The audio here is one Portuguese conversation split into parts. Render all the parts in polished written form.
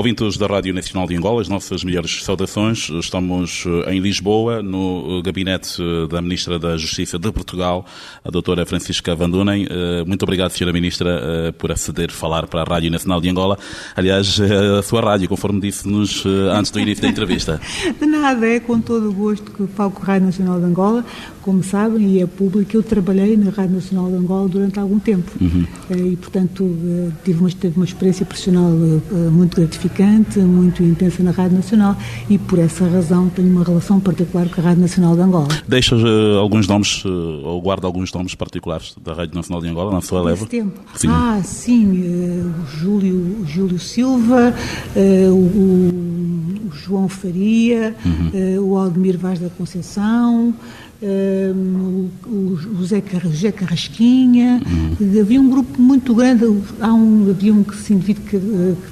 Ouvintes da Rádio Nacional de Angola, as nossas melhores saudações. Estamos em Lisboa, no gabinete da Ministra da Justiça de Portugal, a doutora Francisca Van Dunen. Muito obrigado, Sra. Ministra, por aceder a falar para a Rádio Nacional de Angola. Aliás, a sua rádio, conforme disse-nos antes do início da entrevista. De nada, é com todo o gosto que falo com a Rádio Nacional de Angola. Como sabem, e é público, eu trabalhei na Rádio Nacional de Angola durante algum tempo. E, portanto, tive uma experiência profissional muito gratificante, muito intensa na Rádio Nacional e, por essa razão, tenho uma relação particular com a Rádio Nacional de Angola. Deixa alguns nomes, ou guarda alguns nomes particulares da Rádio Nacional de Angola na sua leva? Tempo. Sim. Sim, o Júlio Silva, o João Faria, o Aldemir Vaz da Conceição, o José Carrasquinha. Havia um grupo muito grande. Havia um indivíduo que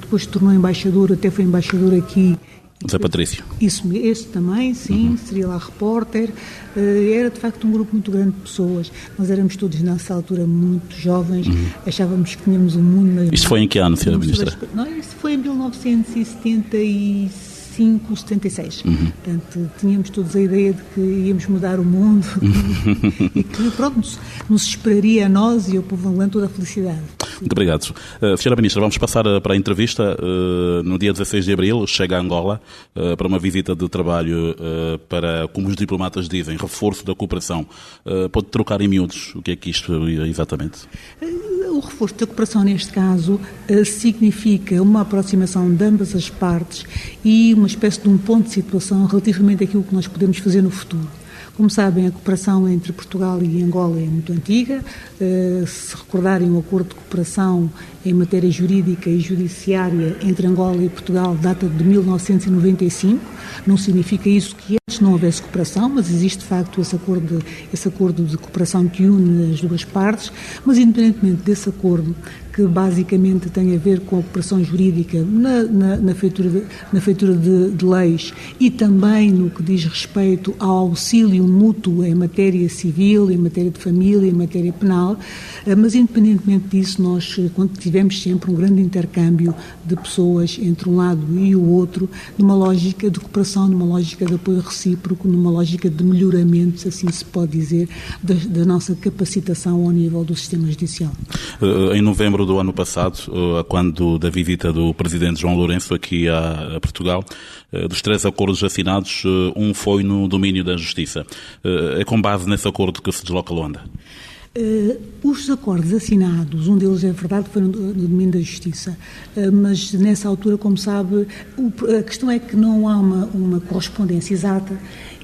depois se tornou embaixador, até foi embaixador aqui. José Patrício. Esse também, sim, seria lá repórter. Era de facto um grupo muito grande de pessoas. Nós éramos todos nessa altura muito jovens, achávamos que tínhamos um mundo. Isto foi em que ano, Sra. Ministra? Não, isso foi em 1975, 76. Portanto, tínhamos todos a ideia de que íamos mudar o mundo e que, pronto, nos esperaria a nós e ao povo angolano toda a felicidade. Muito obrigado. Sra. Ministra, vamos passar para a entrevista. No dia 16 de abril, chega a Angola para uma visita de trabalho para, como os diplomatas dizem, reforço da cooperação. Pode trocar em miúdos o que é que isto é exatamente? O reforço da cooperação, neste caso, significa uma aproximação de ambas as partes e uma espécie de um ponto de situação relativamente àquilo que nós podemos fazer no futuro. Como sabem, a cooperação entre Portugal e Angola é muito antiga. Se recordarem, o acordo de cooperação em matéria jurídica e judiciária entre Angola e Portugal data de 1995. Não significa isso que antes não houvesse cooperação, mas existe de facto esse acordo de cooperação que une as duas partes. Mas independentemente desse acordo, que basicamente tem a ver com a cooperação jurídica na feitura de leis e também no que diz respeito ao auxílio mútuo em matéria civil, em matéria de família, em matéria penal, mas independentemente disso nós tivemos sempre um grande intercâmbio de pessoas entre um lado e o outro, numa lógica de cooperação, numa lógica de apoio recíproco, numa lógica de melhoramento, se assim se pode dizer, da nossa capacitação ao nível do sistema judicial. Em novembro do ano passado, quando da visita do Presidente João Lourenço aqui a Portugal, dos 3 acordos assinados, um foi no domínio da Justiça. É com base nesse acordo que se desloca a Luanda? Os acordos assinados, um deles é verdade, foi no domínio da Justiça, mas nessa altura, como sabe, a questão é que não há uma correspondência exata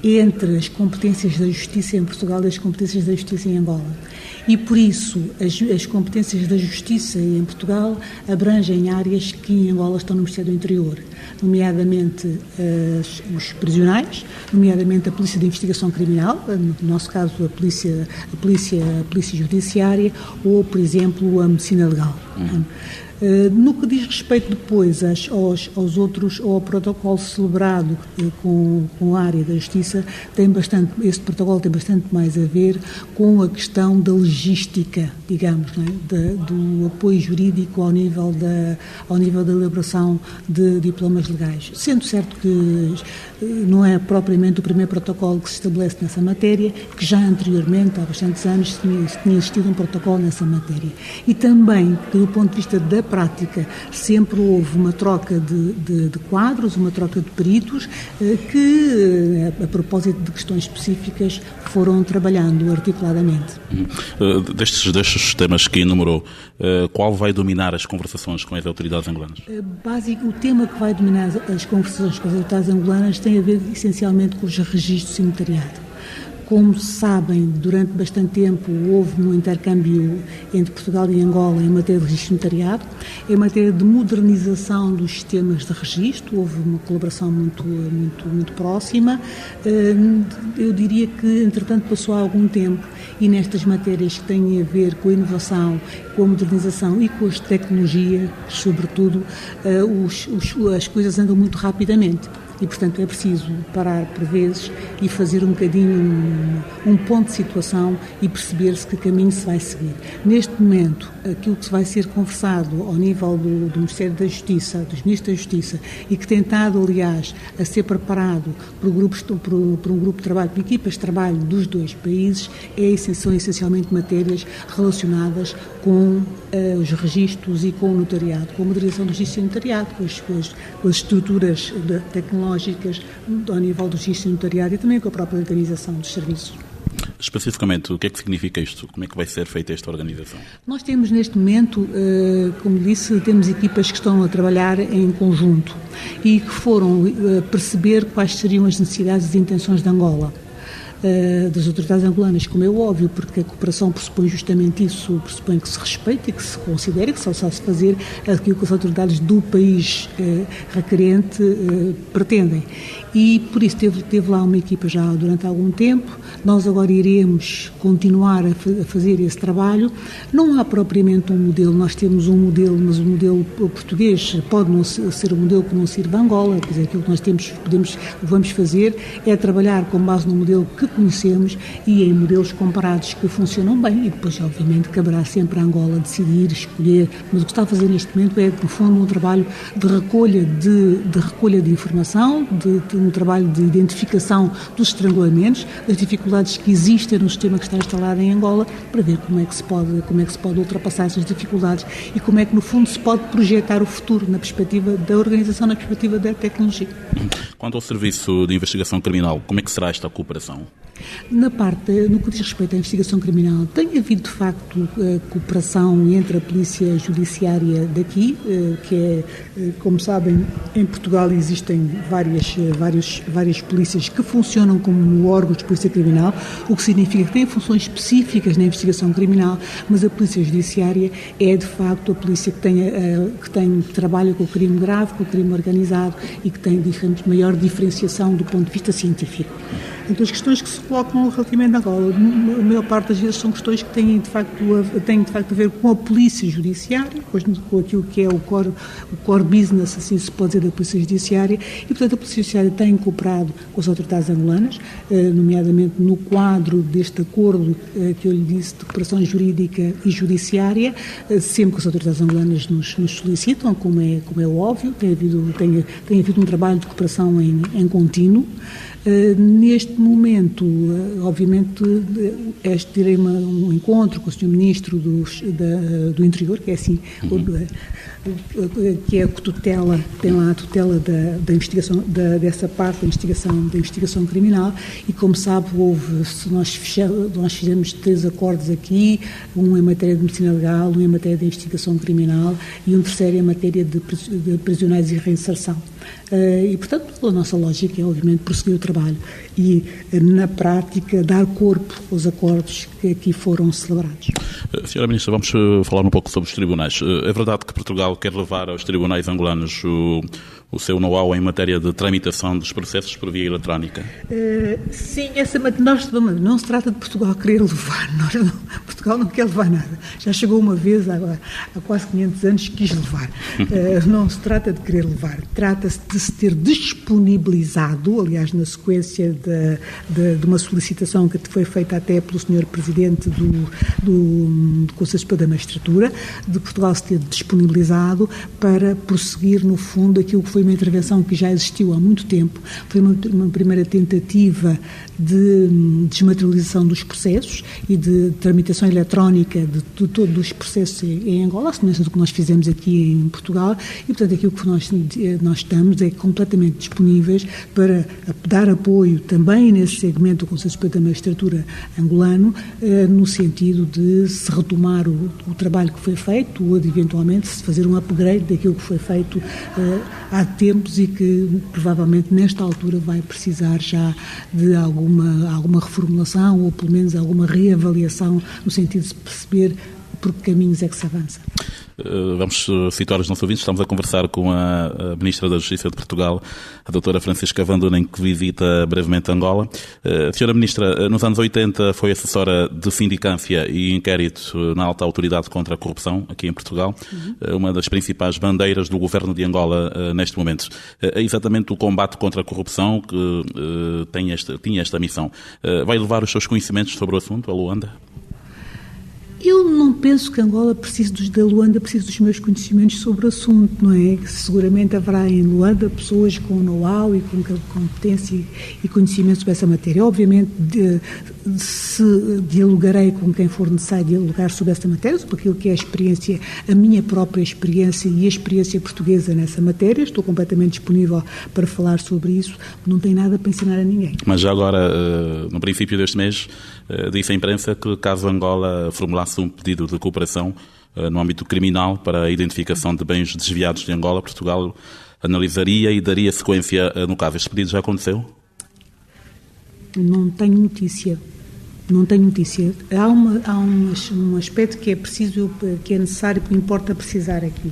entre as competências da Justiça em Portugal e as competências da Justiça em Angola. E, por isso, as competências da Justiça em Portugal abrangem áreas que em Angola estão no Ministério do Interior, nomeadamente os prisionais, nomeadamente a Polícia de Investigação Criminal, no nosso caso a Polícia Judiciária, ou, por exemplo, a Medicina Legal. No que diz respeito depois aos outros, ou ao protocolo celebrado com a área da Justiça, este protocolo tem bastante mais a ver com a questão da logística, digamos, não é? Do apoio jurídico ao nível da elaboração de diplomas legais. Sendo certo que não é propriamente o primeiro protocolo que se estabelece nessa matéria, que já anteriormente, há bastantes anos, tinha existido um protocolo nessa matéria. E também, do ponto de vista da prática, sempre houve uma troca de quadros, uma troca de peritos, que, a propósito de questões específicas, foram trabalhando articuladamente. Destes temas que enumerou, qual vai dominar as conversações com as autoridades angolanas? O tema que vai dominar as conversações com as autoridades angolanas tem a ver essencialmente com os registros e notariado. Como sabem, durante bastante tempo houve um intercâmbio entre Portugal e Angola em matéria de registro notariado, em matéria de modernização dos sistemas de registro, houve uma colaboração muito próxima. Eu diria que, entretanto, passou algum tempo e nestas matérias que têm a ver com a inovação, com a modernização e com as tecnologias, sobretudo, as coisas andam muito rapidamente. e, portanto, é preciso parar por vezes e fazer um bocadinho um ponto de situação e perceber-se que caminho se vai seguir. Neste momento, aquilo que vai ser conversado ao nível do Ministério da Justiça, dos Ministros da Justiça, e que tem estado, aliás, a ser preparado por um grupo de trabalho, por equipas de trabalho dos dois países, são essencialmente matérias relacionadas com os registros e com o notariado, com a modernização do registro e notariado, com as estruturas tecnológicas ao nível do registro e notariado e também com a própria organização dos serviços. Especificamente, o que é que significa isto? Como é que vai ser feita esta organização? Nós temos neste momento, como disse, temos equipas que estão a trabalhar em conjunto e que foram perceber quais seriam as necessidades e intenções de Angola, das autoridades angolanas, como é óbvio, porque a cooperação pressupõe justamente isso, pressupõe que se respeite e que se considere que só se fazer aquilo que as autoridades do país requerente pretendem. E por isso teve lá uma equipa já durante algum tempo. Nós agora iremos continuar a fazer esse trabalho. Não há propriamente um modelo, nós temos um modelo, mas o modelo português pode não ser um modelo que não sirva a Angola. Quer dizer, aquilo que nós vamos fazer é trabalhar com base no modelo que conhecemos e em modelos comparados que funcionam bem. E depois, obviamente, caberá sempre a Angola decidir, escolher. Mas o que está a fazer neste momento é, no fundo, um trabalho de recolha de informação, um trabalho de identificação dos estrangulamentos, das dificuldades que existem no sistema que está instalado em Angola, para ver como é que se pode ultrapassar essas dificuldades e como é que, no fundo, se pode projetar o futuro na perspectiva da organização, na perspectiva da tecnologia. Quanto ao Serviço de Investigação Criminal, como é que será esta cooperação? No que diz respeito à investigação criminal, tem havido, de facto, cooperação entre a Polícia Judiciária daqui, que é, como sabem, em Portugal existem várias polícias que funcionam como órgãos de polícia criminal, o que significa que têm funções específicas na investigação criminal, mas a Polícia Judiciária é, de facto, a polícia que trabalha com o crime grave, com o crime organizado e que tem maior diferenciação do ponto de vista científico. Então, as questões que se colocam relativamente a Angola, a maior parte das vezes são questões que têm de facto a ver com a Polícia Judiciária, com aquilo que é o core business, assim se pode dizer, da Polícia Judiciária, e, portanto, a Polícia Judiciária tem cooperado com as autoridades angolanas, nomeadamente no quadro deste acordo que eu lhe disse de cooperação jurídica e judiciária, sempre que as autoridades angolanas nos solicitam, como é óbvio, tem havido um trabalho de cooperação em contínuo. Neste momento, obviamente, terei um encontro com o Sr. Ministro do Interior, que é assim, que é que tem lá a tutela da investigação, dessa parte da investigação criminal, e como sabe, nós fizemos 3 acordos aqui, um em matéria de medicina legal, um em matéria de investigação criminal e um terceiro em matéria de prisioneiros e reinserção. E, portanto, a nossa lógica é, obviamente, prosseguir o trabalho e, na prática, dar corpo aos acordos que aqui foram celebrados. Senhora Ministra, vamos falar um pouco sobre os tribunais. É verdade que Portugal quer levar aos tribunais angolanos o seu know-how em matéria de tramitação dos processos por via eletrónica? Sim, não se trata de Portugal querer levar. Portugal não quer levar nada. Já chegou uma vez, há quase 500 anos, quis levar. Não se trata de querer levar. Trata-se de se ter disponibilizado, aliás, na sequência de uma solicitação que foi feita até pelo Sr. Presidente do Conselho Superior da Magistratura, de Portugal se ter disponibilizado para prosseguir, no fundo, aquilo que foi uma intervenção que já existiu há muito tempo. Foi uma primeira tentativa de desmaterialização dos processos e de tramitação eletrónica de todos os processos em Angola, a semelhança do que nós fizemos aqui em Portugal, e, portanto, aquilo que nós estamos é completamente disponíveis para dar apoio também nesse segmento do Conselho Superior da Magistratura angolano, no sentido de se retomar o trabalho que foi feito ou de, eventualmente, se fazer um upgrade daquilo que foi feito há tempos e que, provavelmente, nesta altura vai precisar já de alguma reformulação ou, pelo menos, alguma reavaliação no sentido de se perceber por que caminhos é que se avança. Vamos situar os nossos ouvintes. Estamos a conversar com a Ministra da Justiça de Portugal, a doutora Francisca Vandunen, que visita brevemente Angola. Senhora Ministra, nos anos 80 foi assessora de sindicância e inquérito na alta autoridade contra a corrupção, aqui em Portugal, uma das principais bandeiras do governo de Angola neste momento. É exatamente o combate contra a corrupção que tinha esta missão. Vai levar os seus conhecimentos sobre o assunto a Luanda? Eu não penso que Angola da Luanda precise dos meus conhecimentos sobre o assunto, não é? Seguramente haverá em Luanda pessoas com know-how e com competência e conhecimento sobre essa matéria. Obviamente, se dialogarei com quem for necessário dialogar sobre essa matéria, sobre aquilo que é a experiência, a minha própria experiência e a experiência portuguesa nessa matéria. Estou completamente disponível para falar sobre isso. Não tenho nada para ensinar a ninguém. Mas já agora, no princípio deste mês, disse à imprensa que caso Angola formulasse um pedido de cooperação no âmbito criminal para a identificação de bens desviados de Angola, Portugal analisaria e daria sequência no caso. Este pedido já aconteceu? Não tenho notícia. Há um aspecto que é preciso, que é necessário, que importa precisar aqui.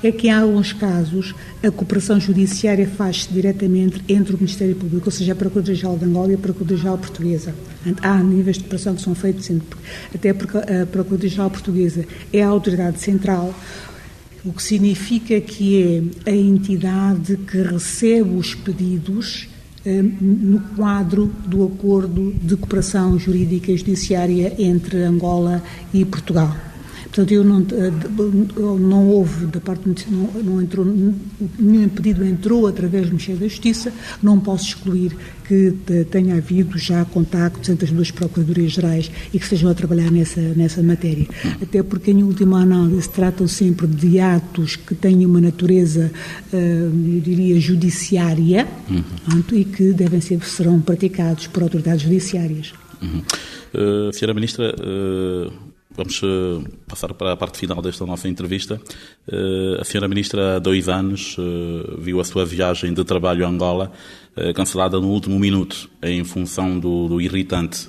É que em alguns casos a cooperação judiciária faz-se diretamente entre o Ministério Público, ou seja, a Procuradoria-Geral de Angola e a Procuradoria-Geral Portuguesa. Há níveis de cooperação que são feitos, até porque a Procuradoria-Geral Portuguesa é a autoridade central, o que significa que é a entidade que recebe os pedidos no quadro do acordo de cooperação jurídica e judiciária entre Angola e Portugal. Portanto, não houve, da parte não entrou, nenhum pedido entrou através do Ministério da Justiça. Não posso excluir que tenha havido já contactos entre as duas Procuradorias-Gerais e que estejam a trabalhar nessa matéria. Até porque, em última análise, tratam sempre de atos que têm uma natureza, eu diria, judiciária, e que serão praticados por autoridades judiciárias. Senhora Ministra, vamos passar para a parte final desta nossa entrevista. A senhora Ministra, há 2 anos, viu a sua viagem de trabalho a Angola cancelada no último minuto, em função do irritante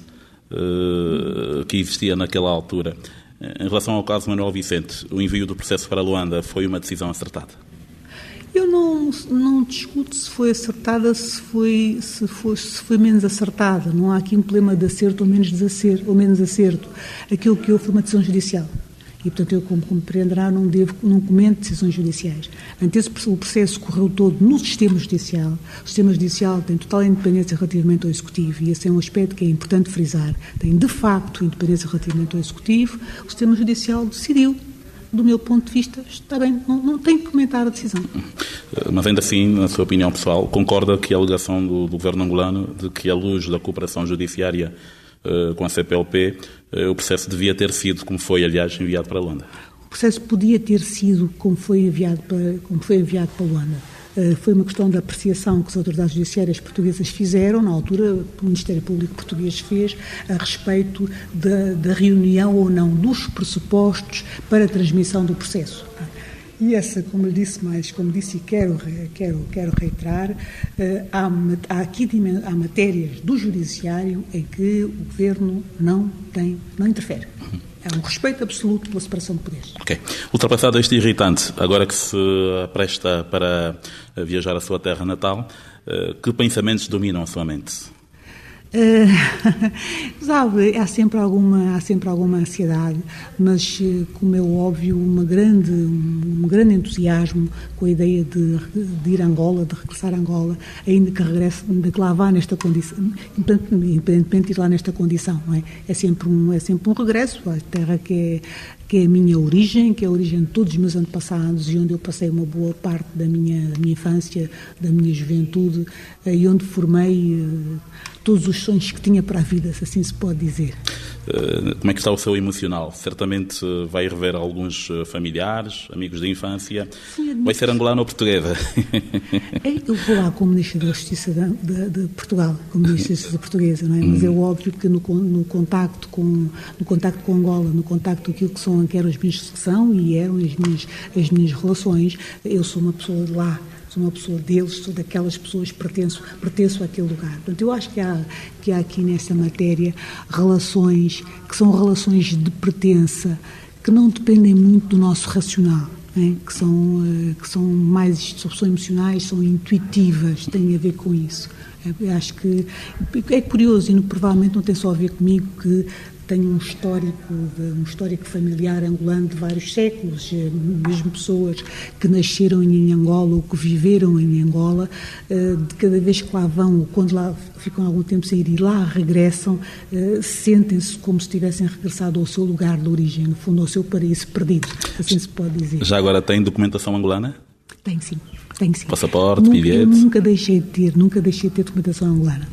que existia naquela altura. Em relação ao caso Manuel Vicente, o envio do processo para Luanda foi uma decisão acertada? Eu não discuto se foi acertada, se foi menos acertada. Não há aqui um problema de acerto ou menos acerto. Aquilo que houve foi uma decisão judicial. E, portanto, eu, como compreenderá, não comento decisões judiciais. Antes, o processo correu todo no sistema judicial. O sistema judicial tem total independência relativamente ao Executivo, e esse é um aspecto que é importante frisar. Tem, de facto, independência relativamente ao Executivo. O sistema judicial decidiu. Do meu ponto de vista, está bem, não tenho que comentar a decisão. Mas ainda assim, na sua opinião pessoal, concorda que a alegação do governo angolano de que, à luz da cooperação judiciária com a CPLP, o processo devia ter sido, como foi, aliás, enviado para Luanda? O processo podia ter sido como foi enviado para Luanda. Foi uma questão de apreciação que as autoridades judiciárias portuguesas fizeram, na altura o Ministério Público português fez, a respeito da reunião ou não dos pressupostos para a transmissão do processo. E essa, como disse e quero reiterar, há matérias do Judiciário em que o Governo não interfere. É um respeito absoluto pela separação de poderes. Ok. Ultrapassado este irritante, agora que se apresta para viajar à sua terra natal, que pensamentos dominam a sua mente? Sabe, há sempre alguma ansiedade, mas, como é óbvio, um grande entusiasmo com a ideia de ir a Angola, de regressar a Angola, ainda que lá vá nesta condição, independentemente de ir lá nesta condição, não é? É sempre um regresso à terra que é a minha origem, que é a origem de todos os meus antepassados e onde eu passei uma boa parte da minha infância, da minha juventude, e onde formei todos os sonhos que tinha para a vida, se assim se pode dizer. Como é que está o seu emocional? Certamente vai rever alguns familiares, amigos de infância. Sim, vai ser angolano ou portuguesa? Eu vou lá como Ministro da Justiça de Portugal, como Ministro da Justiça portuguesa, não é? Mas é óbvio que no contacto com Angola, no contacto com aquilo que eram as minhas são e eram as minhas relações, eu sou uma pessoa de lá. Sou uma pessoa deles, sou daquelas pessoas que pertenço àquele lugar. Portanto, eu acho que há aqui nesta matéria relações que são relações de pertença, que não dependem muito do nosso racional, que são mais, são emocionais, são intuitivas, têm a ver com isso. Eu acho que é curioso e provavelmente não tem só a ver comigo, que tenho um histórico familiar angolano de vários séculos, mesmo pessoas que nasceram em Angola ou que viveram em Angola, de cada vez que lá vão, ou quando lá ficam algum tempo sem ir e lá regressam, sentem-se como se tivessem regressado ao seu lugar de origem, no fundo ao seu paraíso perdido, assim se pode dizer. Já agora tem documentação angolana? Tenho sim. Passaporte, bilhete? Eu nunca deixei de ter documentação angolana.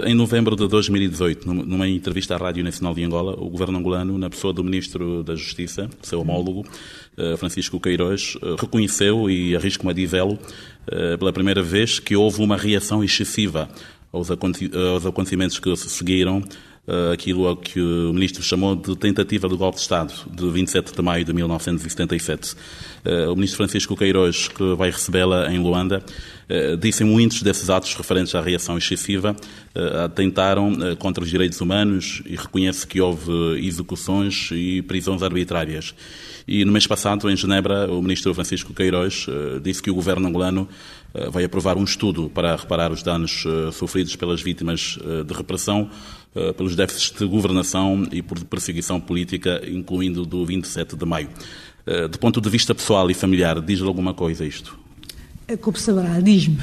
Em novembro de 2018, numa entrevista à Rádio Nacional de Angola, o governo angolano, na pessoa do Ministro da Justiça, seu homólogo, Francisco Queiroz, reconheceu, e arrisco-me a dizê-lo, pela primeira vez, que houve uma reação excessiva aos acontecimentos que se seguiram, aquilo a que o Ministro chamou de tentativa de golpe de Estado, de 27 de maio de 1977. O Ministro Francisco Queiroz, que vai recebê-la em Luanda, disse em muitos desses atos referentes à reação excessiva, atentaram contra os direitos humanos e reconhece que houve execuções e prisões arbitrárias. E no mês passado, em Genebra, o Ministro Francisco Queiroz disse que o governo angolano vai aprovar um estudo para reparar os danos sofridos pelas vítimas de repressão, pelos déficits de governação e por perseguição política, incluindo do 27 de maio. Do ponto de vista pessoal e familiar, diz-lhe alguma coisa isto? Como saberá, diz-me.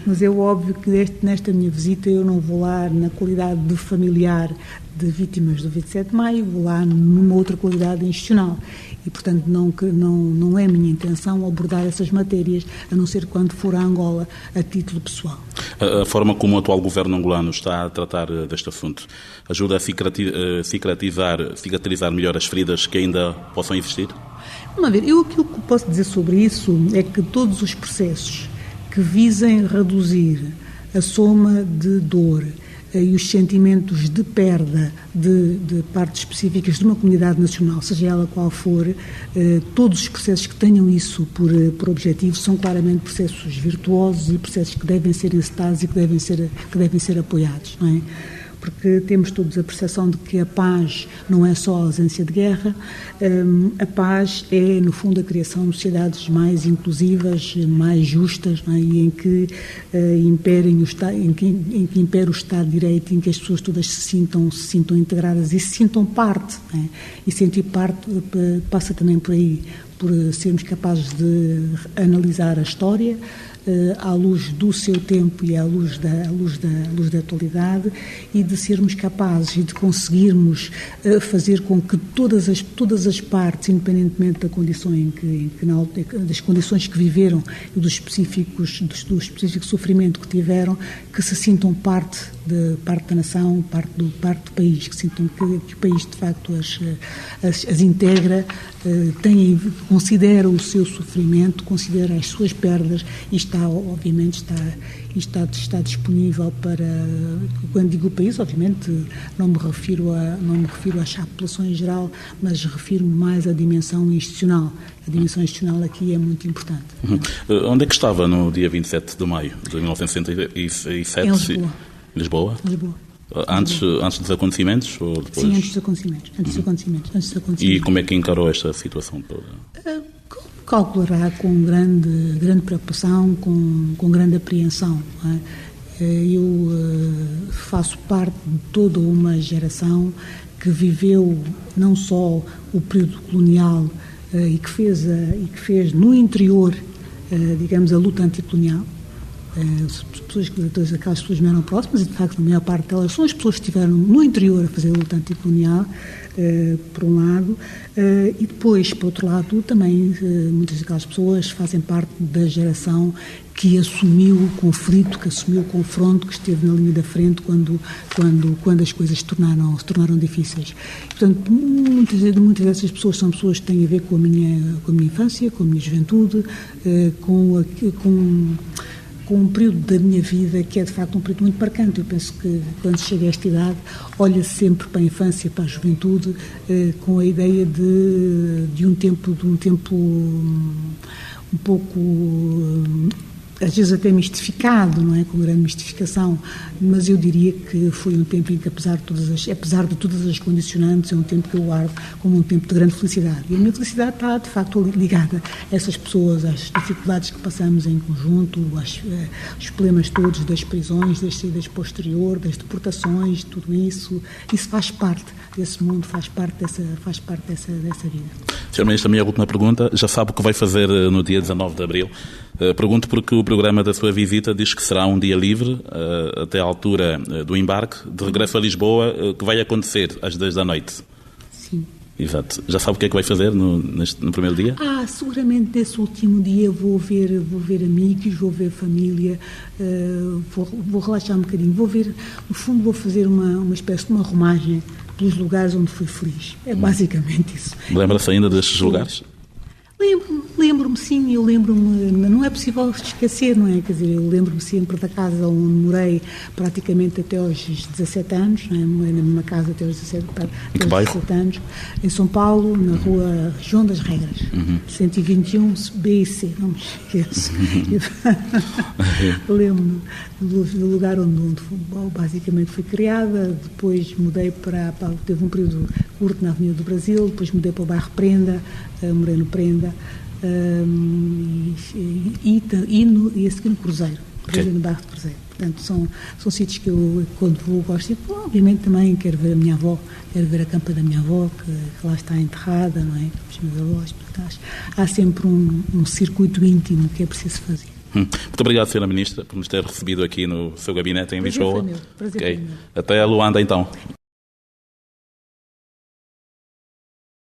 Mas é óbvio que nesta minha visita eu não vou lá na qualidade de familiar de vítimas do 27 de maio, vou lá numa outra qualidade institucional. E, portanto, não é minha intenção abordar essas matérias, a não ser quando for a Angola a título pessoal. A forma como o atual governo angolano está a tratar deste assunto ajuda a cicatrizar melhor as feridas que ainda possam existir? Vamos ver, aquilo que posso dizer sobre isso é que todos os processos que visem reduzir a soma de dor e os sentimentos de perda de partes específicas de uma comunidade nacional, seja ela qual for, todos os processos que tenham isso por objetivo são claramente processos virtuosos e processos que devem ser encetados e que devem ser apoiados, não é? Porque temos todos a percepção de que a paz não é só a ausência de guerra, a paz é, no fundo, a criação de sociedades mais inclusivas, mais justas, não é? E em que impere o Estado de Direito, em que as pessoas todas se sintam integradas e se sintam parte, não é? E sentir parte passa também por aí, por sermos capazes de analisar a história à luz do seu tempo e à luz da atualidade, e de sermos capazes e de conseguirmos fazer com que todas as partes, independentemente das condições que viveram e do específico sofrimento que tiveram, que se sintam parte da nação, parte do país, que sintam que o país de facto as integra, considera o seu sofrimento, considera as suas perdas e está disponível para, quando digo o país, obviamente não me refiro às populações em geral, mas refiro-me mais à dimensão institucional. A dimensão institucional aqui é muito importante. Onde é que estava no dia 27 de maio de 1967? Em Lisboa. Lisboa? Lisboa. Antes dos acontecimentos ou depois? Sim, antes dos acontecimentos. E como é que encarou esta situação toda? Calculará com grande preocupação, com grande apreensão. Não é? Eu faço parte de toda uma geração que viveu não só o período colonial e que fez no interior, digamos, a luta anticolonial. Aquelas pessoas não eram próximas e, de facto, a maior parte delas são as pessoas que estiveram no interior a fazer a luta anticolonial, por um lado, e depois, por outro lado, também muitas daquelas pessoas fazem parte da geração que assumiu o conflito, que assumiu o confronto, que esteve na linha da frente quando as coisas se tornaram difíceis. Portanto, muitas dessas pessoas são pessoas que têm a ver com a minha infância, com a minha juventude, com um período da minha vida que é de facto um período muito marcante. Eu penso que quando se chega a esta idade olha-se sempre para a infância, para a juventude, com a ideia de um tempo um pouco às vezes até mistificado, não é? Com grande mistificação, mas eu diria que foi um tempo em que, apesar de todas as condicionantes, é um tempo que eu guardo como um tempo de grande felicidade. E a minha felicidade está, de facto, ligada a essas pessoas, às dificuldades que passamos em conjunto, aos problemas todos das prisões, das saídas posterior, das deportações, tudo isso. Isso faz parte desse mundo, faz parte dessa vida. Sr. Ministro, a minha última pergunta, já sabe o que vai fazer no dia 19 de Abril. Pergunto porque o programa da sua visita diz que será um dia livre, até à altura do embarque, de regresso a Lisboa, que vai acontecer às 10 da noite. Sim. Exato. Já sabe o que é que vai fazer no primeiro dia? Seguramente nesse último dia vou ver amigos, vou ver família, vou relaxar um bocadinho, no fundo vou fazer uma espécie de uma romagem dos lugares onde fui feliz. É basicamente isso. Lembra-se ainda destes lugares? Lembro-me, sim, eu lembro-me, não é possível esquecer, não é? Quer dizer, eu lembro-me sempre da casa onde morei praticamente até aos 17 anos, não é? Morei na mesma casa até aos 17 anos, em São Paulo, na rua João das Regras, 121 B e C, não me esqueço. Lembro-me do lugar onde basicamente fui criada, depois mudei teve um período curto na Avenida do Brasil, depois mudei para o bairro Prenda, morei no Prenda, e a seguir no Cruzeiro, no bairro de Cruzeiro. Portanto, são sítios que eu, quando vou, gosto. E, obviamente, também quero ver a minha avó, quero ver a campa da minha avó, que lá está enterrada, não é? Os meus avós, portanto, há sempre um circuito íntimo que é preciso fazer. Muito obrigado, Sra. Ministra, por nos ter recebido aqui no seu gabinete em Lisboa. Prazer foi meu. Até a Luanda, então.